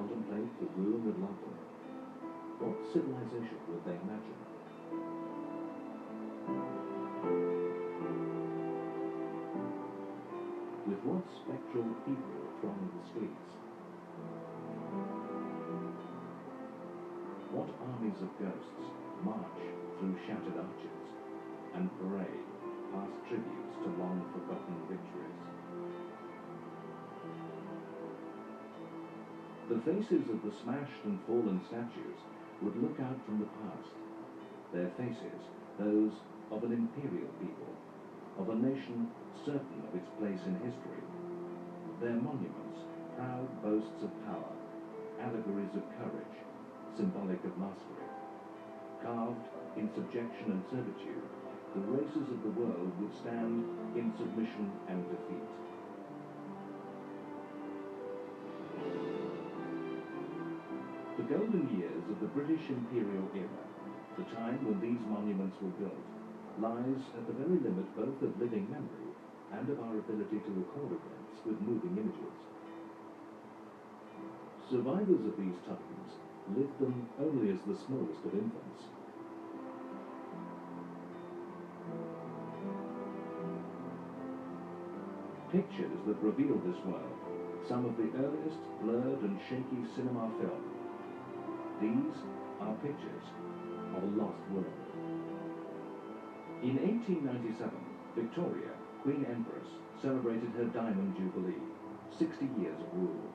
contemplate the ruin of London, what civilization would they imagine? With what spectral people throng the streets? What armies of ghosts march through shattered arches and parade past tributes to long-forgotten victories? The faces of the smashed and fallen statues would look out from the past, their faces those of an imperial people, of a nation certain of its place in history, their monuments proud boasts of power, allegories of courage, symbolic of mastery. Carved in subjection and servitude, the races of the world would stand in submission and defeat. The golden years of the British Imperial era, the time when these monuments were built, lies at the very limit both of living memory and of our ability to record events with moving images. Survivors of these times lived them only as the smallest of infants. Pictures that reveal this world, some of the earliest blurred and shaky cinema film. These are pictures of a lost world. In 1897, Victoria, Queen Empress, celebrated her Diamond Jubilee, 60 years of rule.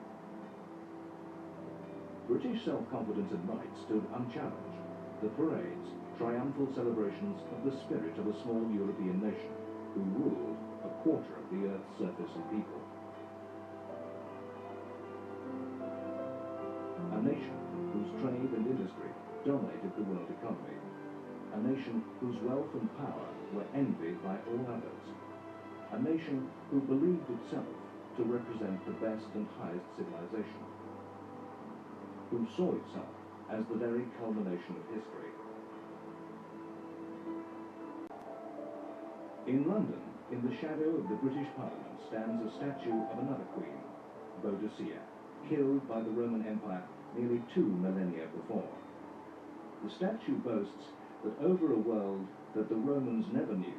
British self-confidence and might stood unchallenged. The parades, triumphal celebrations of the spirit of a small European nation who ruled a quarter of the Earth's surface and people. A nation whose trade and industry dominated the world economy. A nation whose wealth and power were envied by all others. A nation who believed itself to represent the best and highest civilization. Who saw itself as the very culmination of history. In London, in the shadow of the British Parliament, stands a statue of another queen, Boadicea, killed by the Roman Empire nearly 2 millennia before. The statue boasts that over a world that the Romans never knew,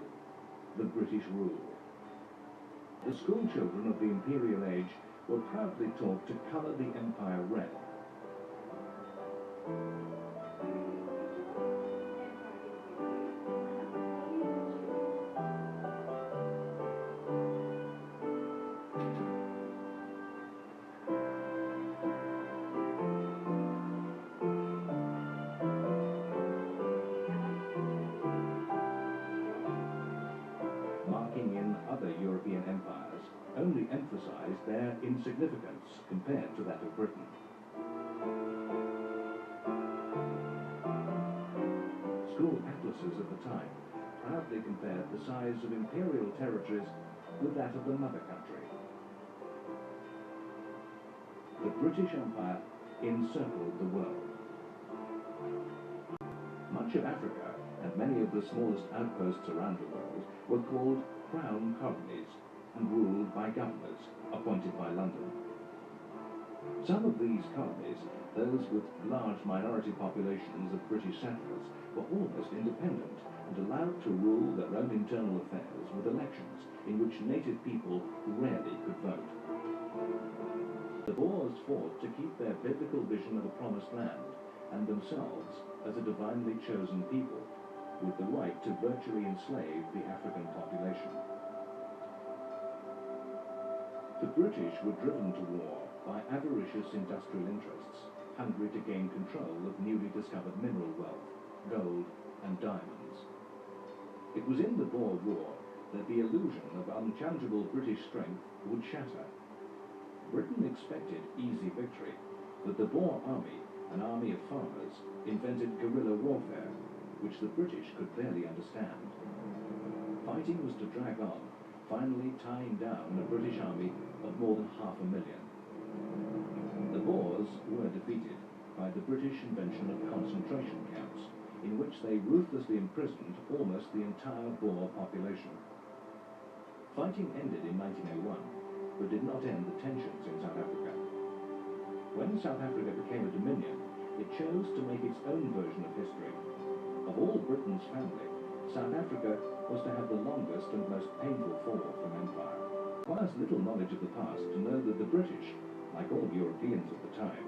the British ruled. The school children of the imperial age were proudly taught to colour the empire red. Marking in other European empires only emphasized their insignificance compared to that of Britain. School atlases of the time proudly compared the size of imperial territories with that of the mother country. The British Empire encircled the world. Much of Africa and many of the smallest outposts around the world were called Crown colonies and ruled by governors appointed by London. Some of these colonies, those with large minority populations of British settlers, were almost independent and allowed to rule their own internal affairs with elections in which native people rarely could vote. The Boers fought to keep their biblical vision of a promised land and themselves as a divinely chosen people with the right to virtually enslave the African population. The British were driven to war by avaricious industrial interests, hungry to gain control of newly discovered mineral wealth, gold and diamonds. It was in the Boer War that the illusion of unchallengeable British strength would shatter. Britain expected easy victory, but the Boer army, an army of farmers, invented guerrilla warfare, which the British could barely understand. Fighting was to drag on, finally tying down a British army of more than 500,000. The Boers were defeated by the British invention of concentration camps, in which they ruthlessly imprisoned almost the entire Boer population. Fighting ended in 1901, but did not end the tensions in South Africa. When South Africa became a dominion, it chose to make its own version of history. Of all Britain's family, South Africa was to have the longest and most painful fall from empire. It requires little knowledge of the past to know that the British, like all Europeans of the time,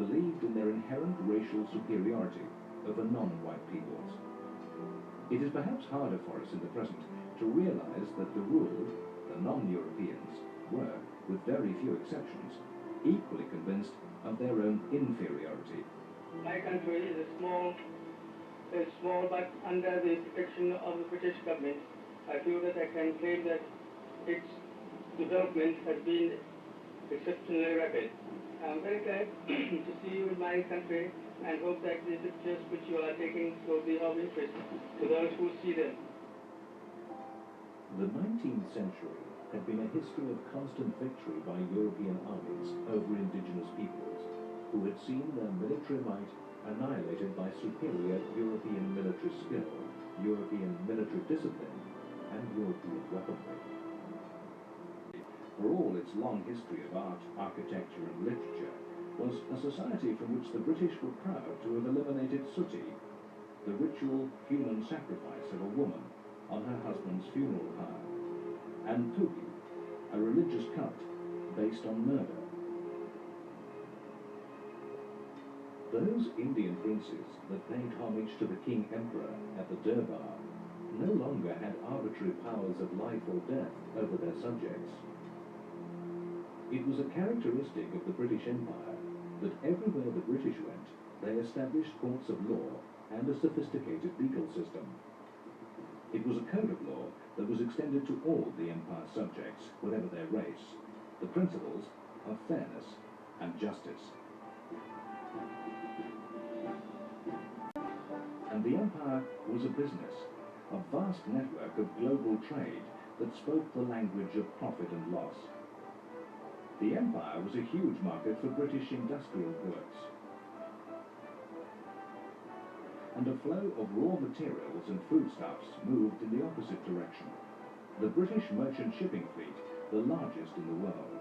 believed in their inherent racial superiority over non-white peoples. It is perhaps harder for us in the present to realize that the ruled, the non-Europeans, were, with very few exceptions, equally convinced of their own inferiority. My country is small, but under the protection of the British government, I feel that I can claim that its development has been exceptionally rapid. I'm very glad to see you in my country and hope that the pictures which you are taking will be of interest to those who see them. The 19th century had been a history of constant victory by European armies over indigenous peoples, who had seen their military might annihilated by superior European military skill, European military discipline, and European weaponry. For all its long history of art, architecture, and literature, was a society from which the British were proud to have eliminated Soceity, the ritual human sacrifice of a woman on her husband's funeral pyre, and Tupi, a religious cult based on murder. Those Indian princes that paid homage to the King Emperor at the Durbar no longer had arbitrary powers of life or death over their subjects. It was a characteristic of the British Empire that everywhere the British went, they established courts of law and a sophisticated legal system. It was a code of law that was extended to all the Empire's subjects, whatever their race, the principles of fairness and justice. And the Empire was a business, a vast network of global trade that spoke the language of profit and loss. The Empire was a huge market for British industrial goods. And a flow of raw materials and foodstuffs moved in the opposite direction. The British merchant shipping fleet, the largest in the world.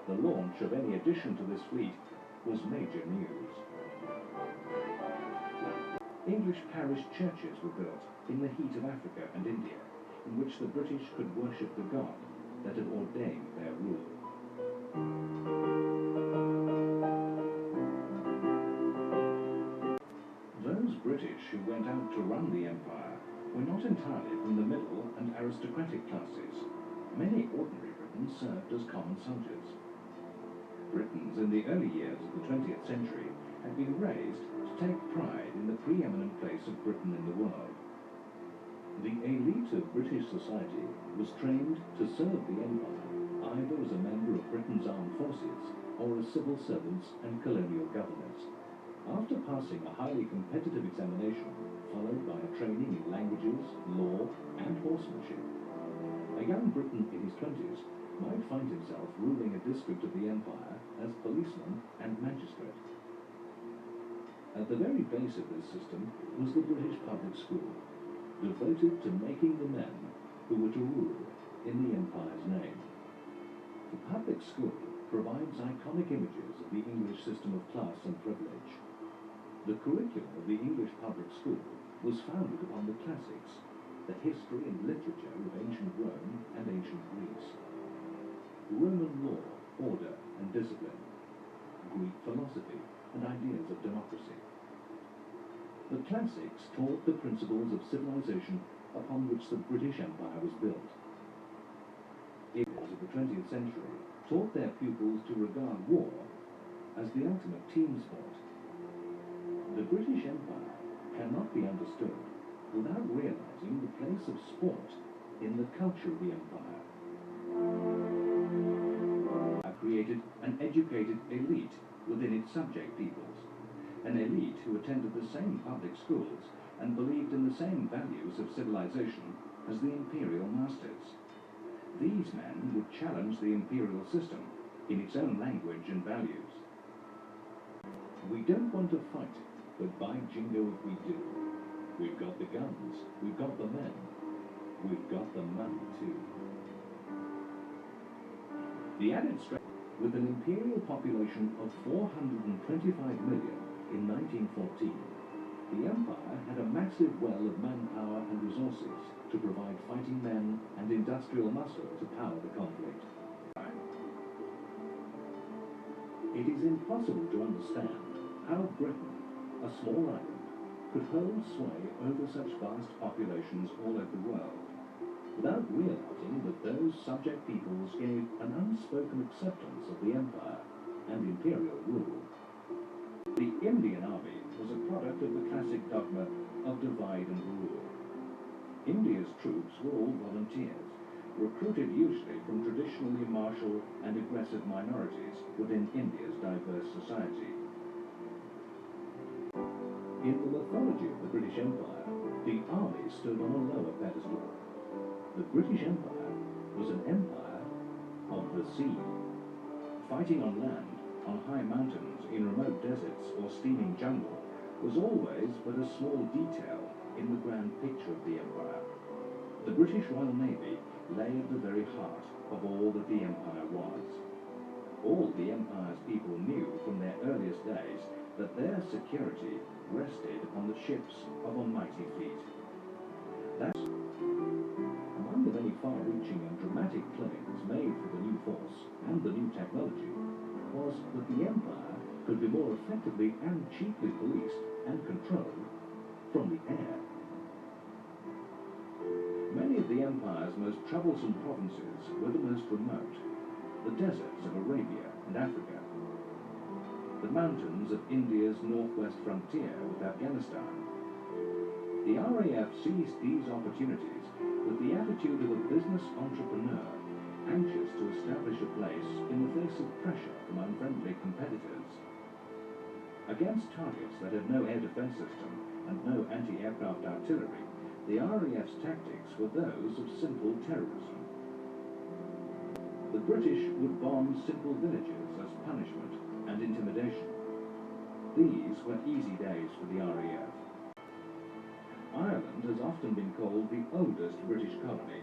The launch of any addition to this fleet was major news. English parish churches were built in the heat of Africa and India, in which the British could worship the God that had ordained their rule. Those British who went out to run the empire were not entirely from the middle and aristocratic classes. Many ordinary Britons served as common soldiers. Britons in the early years of the 20th century had been raised to take pride in the preeminent place of Britain in the world. The elite of British society was trained to serve the empire either as a member of Britain's armed forces or as civil servants and colonial governors. After passing a highly competitive examination, followed by a training in languages, law, and horsemanship, a young Briton in his 20s might find himself ruling a district of the empire as policeman and magistrate. At the very base of this system was the British public school, devoted to making the men who were to rule in the empire's name. The public school provides iconic images of the English system of class and privilege. The curriculum of the English public school was founded upon the classics, the history and literature of ancient Rome and ancient Greece, Roman law, order and discipline, Greek philosophy and ideas of democracy. The classics taught the principles of civilization upon which the British Empire was built. Eras of the 20th century taught their pupils to regard war as the ultimate team sport. The British Empire cannot be understood without realizing the place of sport in the culture of the empire. It created an educated elite within its subject peoples, an elite who attended the same public schools and believed in the same values of civilization as the imperial masters. These men would challenge the imperial system in its own language and values. We don't want to fight, but by jingo if we do. We've got the guns, we've got the men, we've got the money too. The added strength With an imperial population of 425 million in 1914, the empire had a massive well of manpower and resources to provide fighting men and industrial muscle to power the conflict. It is impossible to understand how Britain, a small island, could hold sway over such vast populations all over the world, without realizing that those subject peoples gave an unspoken acceptance of the empire and imperial rule. The Indian army was a product of the classic dogma of divide and rule. India's troops were all volunteers, recruited usually from traditionally martial and aggressive minorities within India's diverse society. In the mythology of the British Empire, the army stood on a lower pedestal. The British Empire was an empire of the sea. Fighting on land, on high mountains, in remote deserts or steaming jungle was always but a small detail in the grand picture of the empire. The British Royal Navy lay at the very heart of all that the empire was. All the empire's people knew from their earliest days that their security rested on the ships of a mighty fleet. That's among the many far-reaching and dramatic claims made for the new force and the new technology was that the empire could be more effectively and cheaply policed and controlled from the air. Many of the empire's most troublesome provinces were the most remote, the deserts of Arabia and Africa, the mountains of India's northwest frontier with Afghanistan. The RAF seized these opportunities with the attitude of a business entrepreneur anxious to establish a place in the face of pressure from unfriendly competitors. Against targets that had no air defense system and no anti-aircraft artillery, the RAF's tactics were those of simple terrorism. The British would bomb simple villages as punishment and intimidation. These were easy days for the RAF. Ireland has often been called the oldest British colony.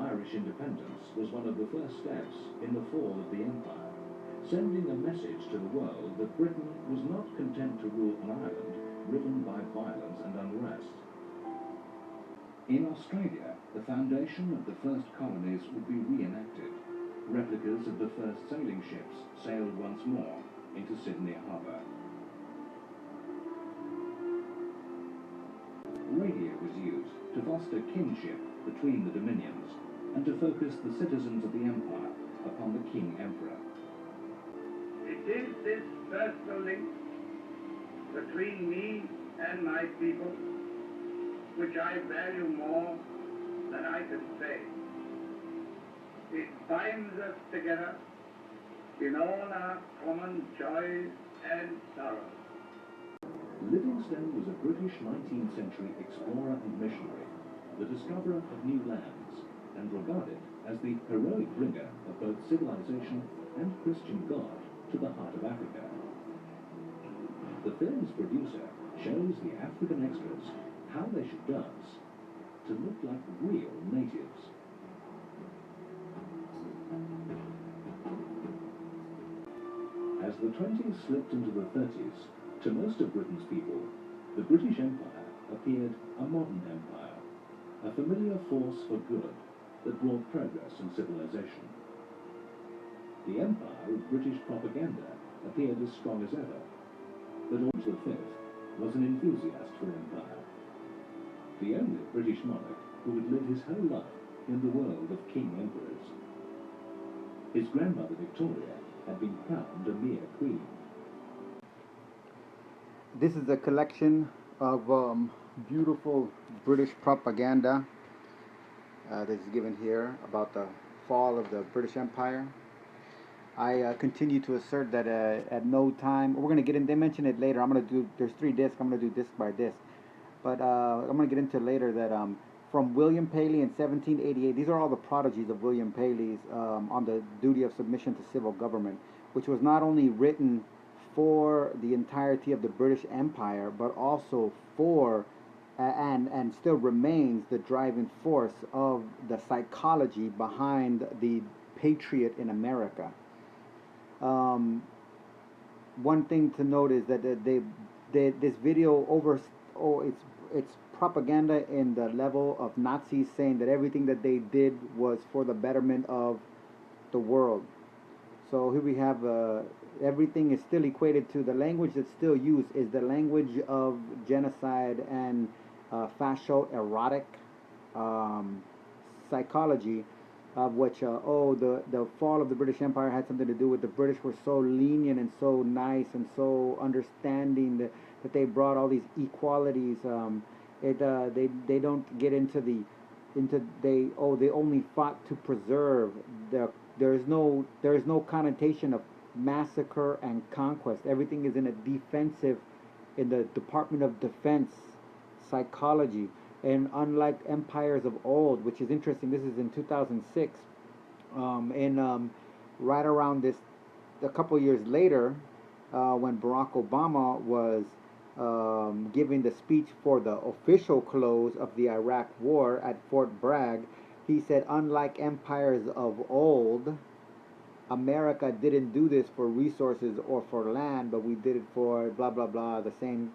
Irish independence was one of the first steps in the fall of the empire, sending a message to the world that Britain was not content to rule an island riven by violence and unrest. In Australia, the foundation of the first colonies would be reenacted. Replicas of the first sailing ships sailed once more into Sydney Harbour. Radio was used to foster kinship between the dominions and to focus the citizens of the empire upon the King-Emperor. It is this personal link between me and my people which I value more than I can say. It binds us together in all our common joys and sorrows. Livingstone was a British 19th century explorer and missionary, the discoverer of new lands, and regarded as the heroic bringer of both civilization and Christian God to the heart of Africa. The film's producer shows the African extras how they should dance to look like real natives. As the 20s slipped into the 30s, to most of Britain's people, the British Empire appeared a modern empire, a familiar force for good that brought progress and civilization. The empire of British propaganda appeared as strong as ever, but George V was an enthusiast for empire, the only British monarch who would live his whole life in the world of king-emperors. His grandmother Victoria had been crowned a mere queen. This is a collection of beautiful British propaganda that is given here about the fall of the British Empire. I continue to assert that at no time, we're going to get in, they mention it later, there's 3 discs, I'm going to do disc by disc. But I'm going to get into later that from William Paley in 1788, these are all the prodigies of William Paley's on the duty of submission to civil government, which was not only written for the entirety of the British Empire, but also for, and still remains the driving force of the psychology behind the patriot in America. Um, One thing to note is that this video it's propaganda in the level of Nazis saying that everything that they did was for the betterment of the world. So here we have everything is still equated to the language that's still used is the language of genocide and fascio-erotic um, psychology, of which the fall of the British Empire had something to do with the British were so lenient and so nice and so understanding that they brought all these equalities. They don't get into they only fought to preserve the there is no connotation of massacre and conquest. Everything is in a defensive, in the Department of Defense psychology. And unlike empires of old, which is interesting, this is in 2006, and right around this, a couple years later, when Barack Obama was giving the speech for the official close of the Iraq War at Fort Bragg, he said, unlike empires of old, America didn't do this for resources or for land, but we did it for blah blah blah, the same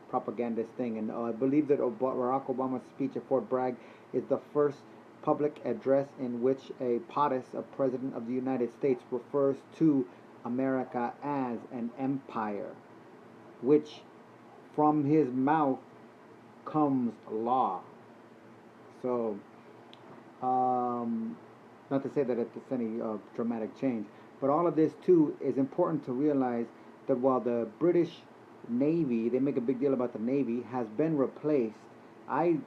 propagandist thing. And I believe that Barack Obama's speech at Fort Bragg is the first public address in which a POTUS, a president of the United States, refers to America as an empire, which from his mouth comes law. So, not to say that it's any dramatic change, but all of this too is important to realize that while the British Navy, they make a big deal about the Navy, has been replaced, I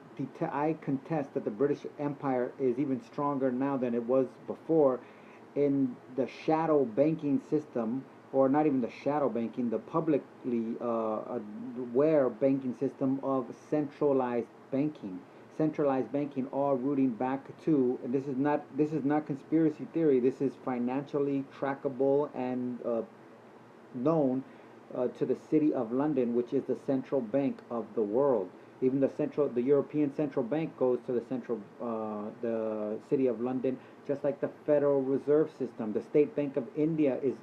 contest that the British Empire is even stronger now than it was before in the shadow banking system, or not even the shadow banking, the publicly aware banking system of centralized banking. Centralized banking, all rooting back to, and this is not conspiracy theory. This is financially trackable and known to the City of London, which is the central bank of the world. Even the European Central Bank goes to the City of London, just like the Federal Reserve System. The State Bank of India is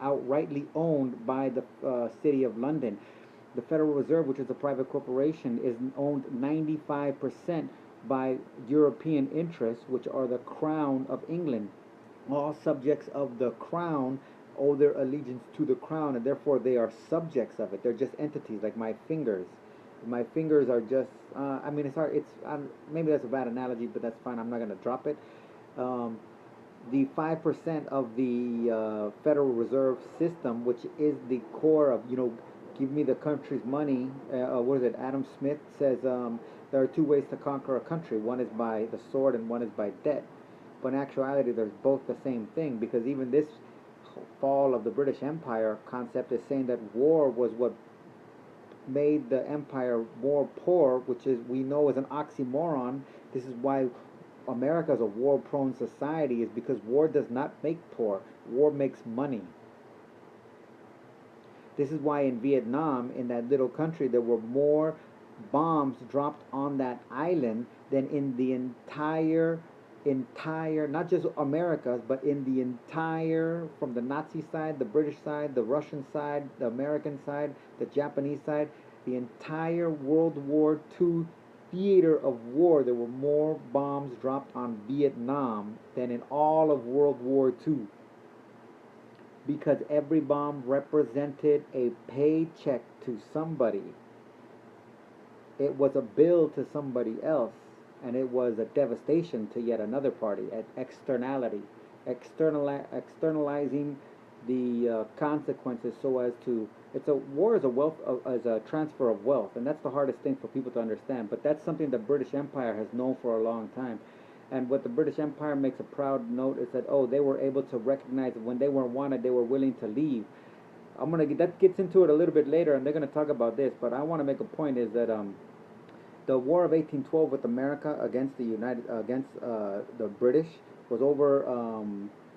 outrightly owned by the City of London. The Federal Reserve, which is a private corporation, is owned 95% by European interests, which are the Crown of England. All subjects of the Crown owe their allegiance to the Crown, and therefore they are subjects of it. They're just entities, like my fingers. My fingers are just, I mean, it's hard, maybe that's a bad analogy, but that's fine, I'm not going to drop it. The 5% of the Federal Reserve System, which is the core of, give me the country's money. What is it? Adam Smith says there are two ways to conquer a country. One is by the sword and one is by debt. But in actuality, there's both the same thing, because even this fall of the British Empire concept is saying that war was what made the empire more poor, which is, we know, is an oxymoron. This is why America is a war-prone society, is because war does not make poor. War makes money. This is why in Vietnam, in that little country, there were more bombs dropped on that island than in the entire, not just America's, but in the entire, from the Nazi side, the British side, the Russian side, the American side, the Japanese side, the entire World War II theater of war, there were more bombs dropped on Vietnam than in all of World War II. Because every bomb represented a paycheck to somebody. It was a bill to somebody else, and it was a devastation to yet another party. At externality, externalizing the consequences, so as to, war is a transfer of wealth, and that's the hardest thing for people to understand. But that's something the British Empire has known for a long time. And what the British Empire makes a proud note is that, they were able to recognize that when they weren't wanted, they were willing to leave. That gets into it a little bit later, and they're gonna talk about this. But I want to make a point is that the War of 1812 with America against the British was over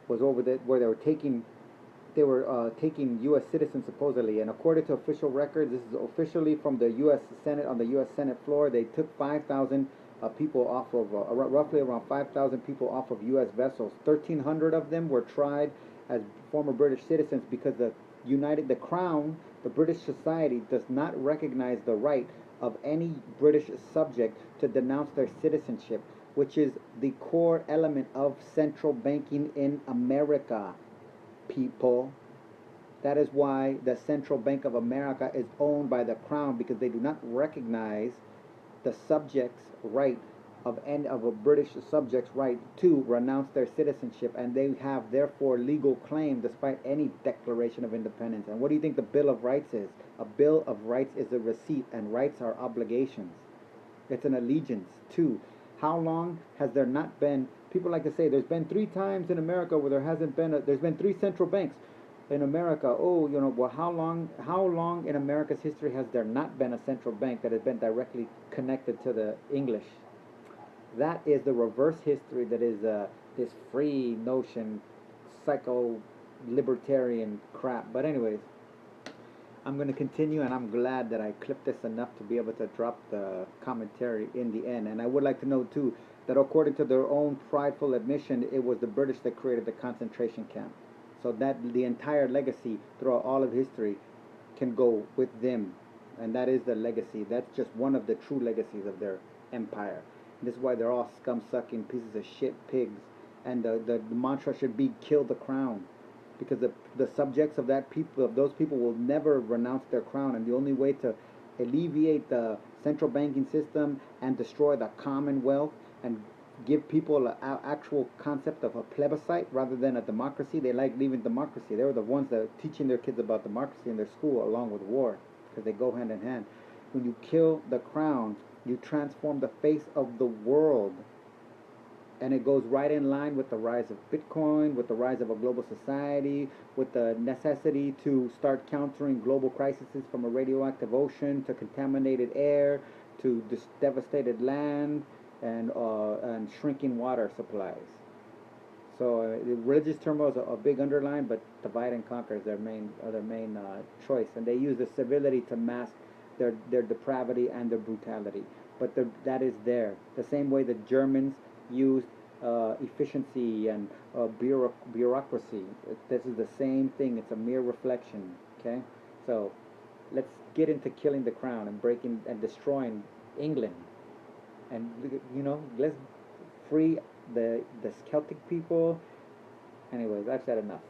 where they were taking U.S. citizens supposedly, and according to official records, this is officially from the U.S. Senate, on the U.S. Senate floor. They took 5,000 people off of roughly around 5,000 people off of U.S. vessels. 1,300 of them were tried as former British citizens because the Crown, the British society, does not recognize the right of any British subject to denounce their citizenship, which is the core element of central banking in America, people. That is why the Central Bank of America is owned by the Crown, because they do not recognize the subject's right of a British subject's right to renounce their citizenship, and they have therefore legal claim despite any declaration of independence. And what do you think the Bill of Rights is? A Bill of Rights is a receipt, and rights are obligations. It's an allegiance to. How long has there not been? People like to say there's been 3 times in America where there hasn't been. There's been 3 central banks in America. Oh, well, how long in America's history has there not been a central bank that has been directly connected to the English? That is the reverse history that is this free notion, psycho-libertarian crap. But anyways, I'm going to continue, and I'm glad that I clipped this enough to be able to drop the commentary in the end. And I would like to note, too, that according to their own prideful admission, it was the British that created the concentration camp. So that the entire legacy throughout all of history can go with them. And that is the legacy. That's just one of the true legacies of their empire. This is why they're all scum-sucking pieces of shit pigs. And the mantra should be kill the crown. Because the subjects of those people will never renounce their crown. And the only way to alleviate the central banking system and destroy the commonwealth and give people an actual concept of a plebiscite rather than a democracy. They like leaving democracy. They were the ones that are teaching their kids about democracy in their school along with war, because they go hand in hand. When you kill the crown, you transform the face of the world. And it goes right in line with the rise of Bitcoin, with the rise of a global society, with the necessity to start countering global crises, from a radioactive ocean to contaminated air to devastated land and shrinking water supplies. So the religious turmoil is a big underline, but divide and conquer is their main choice, and they use the civility to mask their depravity and their brutality. But that is there. The same way the Germans used efficiency and bureaucracy. This is the same thing. It's a mere reflection. Okay, so let's get into killing the crown and breaking and destroying England, and let's free the Celtic people. Anyways, I've said enough.